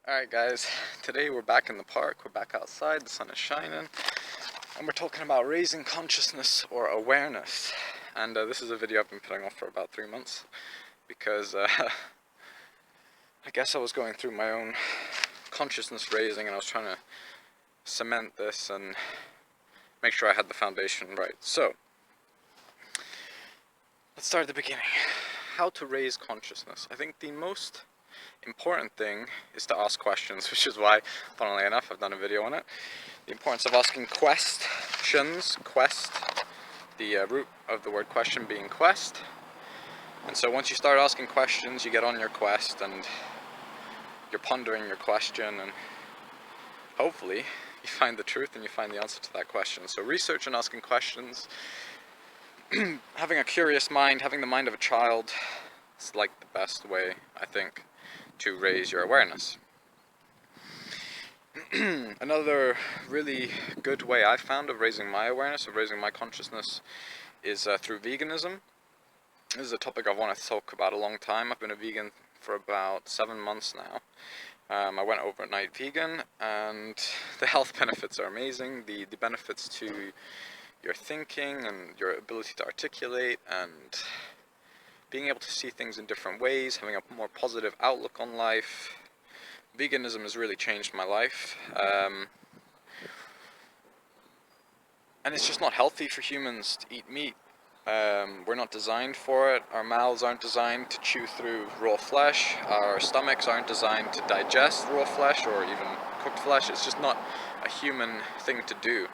Alright guys, today we're back in the park, we're back outside, the sun is shining, and we're talking about raising consciousness or awareness. And this is a video I've been putting off for about 3 months, because I guess I was going through my own consciousness raising and I was trying to cement this and make sure I had the foundation right. So, let's start at the beginning. How to raise consciousness. I think the most important thing is to ask questions, which is why, funnily enough, I've done a video on it. The importance of asking questions, the root of the word question being quest. And so once you start asking questions, you get on your quest and you're pondering your question, and hopefully you find the truth and you find the answer to that question. So research and asking questions, having a curious mind, having the mind of a child, is like the best way, I think, to raise your awareness. Another really good way I've found of raising my awareness, of raising my consciousness, is through veganism. This is a topic I've wanted to talk about a long time. I've been a vegan for about 7 months now. I went overnight vegan, and the health benefits are amazing. The benefits to your thinking and your ability to articulate and being able to see things in different ways, having a more positive outlook on life. Veganism has really changed my life. And it's just not healthy for humans to eat meat. We're not designed for it. Our mouths aren't designed to chew through raw flesh. Our stomachs aren't designed to digest raw flesh or even cooked flesh. It's just not a human thing to do.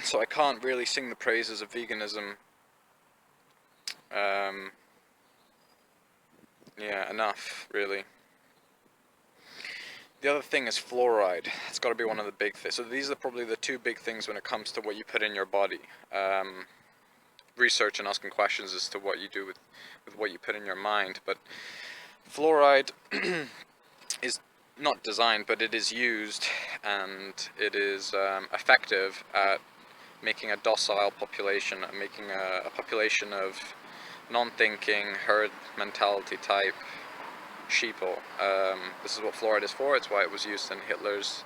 So I can't really sing the praises of veganism enough, really. The other thing is fluoride. It's got to be one of the big things. So these are probably the two big things when it comes to what you put in your body. Research and asking questions as to what you do with what you put in your mind. But fluoride is not designed, but it is used, and it is effective at making a docile population, making a population of non-thinking, herd mentality type sheeple. This is what fluoride is for. It's why it was used in Hitler's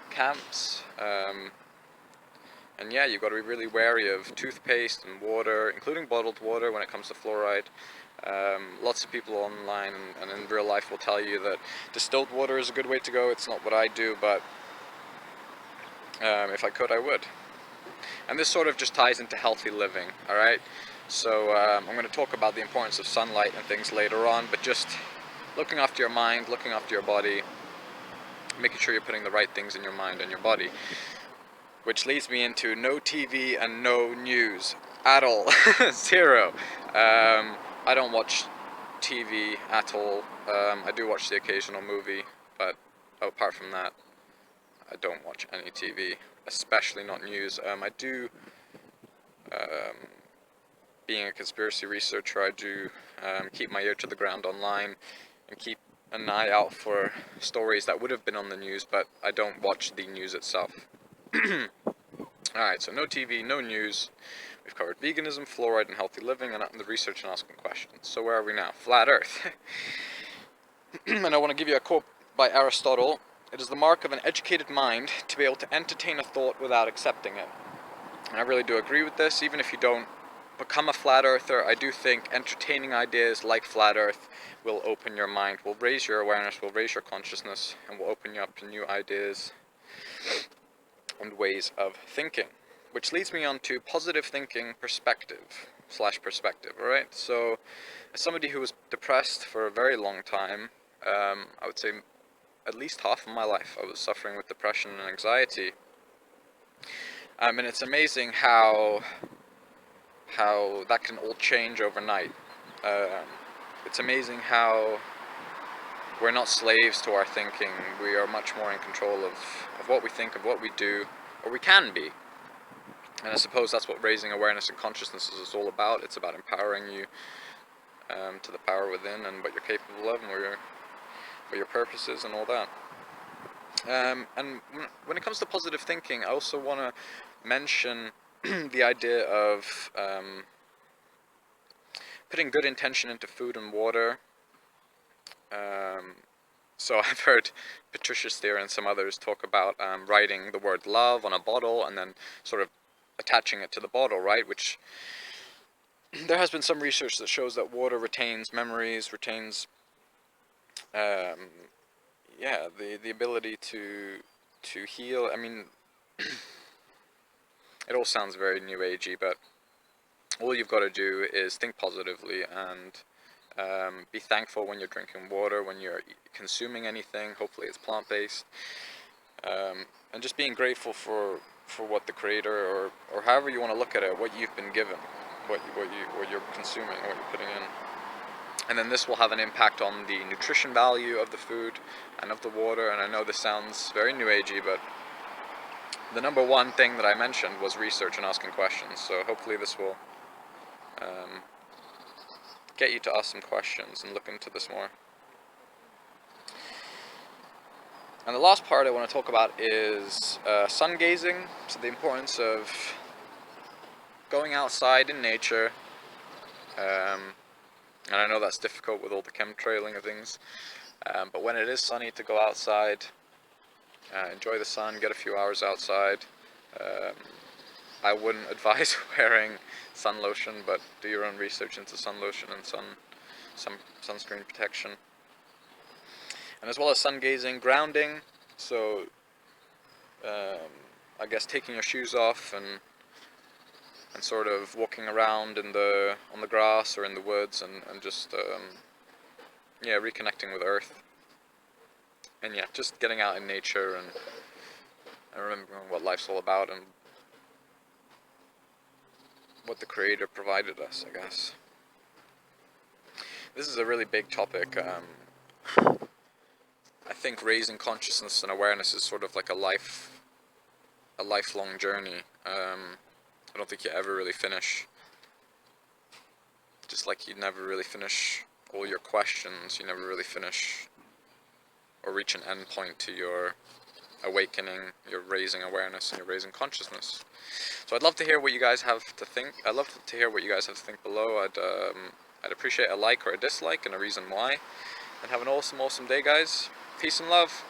camps. And yeah, you've got to be really wary of toothpaste and water, including bottled water, when it comes to fluoride. Lots of people online and in real life will tell you that distilled water is a good way to go. It's not what I do, but if I could, I would. And this sort of just ties into healthy living, alright? So I'm going to talk about the importance of sunlight and things later on, but just looking after your mind, looking after your body, making sure you're putting the right things in your mind and your body. Which leads me into no TV and no news at all. Zero. I don't watch TV at all. I do watch the occasional movie, but apart from that, I don't watch any TV, especially not news. I do, being a conspiracy researcher, I do keep my ear to the ground online and keep an eye out for stories that would have been on the news, but I don't watch the news itself. Alright, so no TV, no news. We've covered veganism, fluoride, and healthy living, and the research and asking questions. So where are we now? Flat Earth. And I want to give you a quote by Aristotle. It is the mark of an educated mind to be able to entertain a thought without accepting it. And I really do agree with this. Even if you don't become a flat earther, I do think entertaining ideas like flat earth will open your mind, will raise your awareness, will raise your consciousness, and will open you up to new ideas and ways of thinking. Which leads me on to positive thinking perspective, alright? So, as somebody who was depressed for a very long time, I would say at least half of my life I was suffering with depression and anxiety. And it's amazing how that can all change overnight. It's amazing how we're not slaves to our thinking. We are much more in control of what we think, of what we do, or we can be. And I suppose that's what raising awareness and consciousness is all about. It's about empowering you to the power within and what you're capable of and what your purpose is and all that. And when it comes to positive thinking, I also want to mention the idea of putting good intention into food and water, So I've heard Patricia Steer and some others talk about writing the word love on a bottle and then sort of attaching it to the bottle, right? Which there has been some research that shows that water retains memories, retains, yeah, the ability to heal. I mean, it all sounds very new agey, but all you've got to do is think positively and be thankful when you're drinking water, when you're consuming anything. Hopefully it's plant-based, and just being grateful for what the creator, or however you want to look at it, what you've been given, what you're consuming, what you're putting in. And then this will have an impact on the nutrition value of the food and of the water. And I know this sounds very new agey, but the number one thing that I mentioned was research and asking questions. So hopefully this will get you to ask some questions and look into this more. And the last part I want to talk about is sungazing. So the importance of going outside in nature. And I know that's difficult with all the chemtrailing of things, but when it is sunny, to go outside, enjoy the sun, get a few hours outside. I wouldn't advise wearing sun lotion, but do your own research into sun lotion and some sunscreen protection. And as well as sun gazing, grounding, so I guess taking your shoes off and sort of walking around on the grass or in the woods and just yeah, reconnecting with earth, and yeah, just getting out in nature and remembering what life's all about and what the creator provided us, I guess. This is a really big topic. I think raising consciousness and awareness is sort of like a lifelong journey. I don't think you ever really finish. Just like you never really finish all your questions, you never really finish or reach an end point to your awakening, your raising awareness, and your raising consciousness. So I'd love to hear what you guys have to think. I'd love to hear what you guys have to think below. I'd appreciate a like or a dislike and a reason why. And have an awesome day, guys. Peace and love.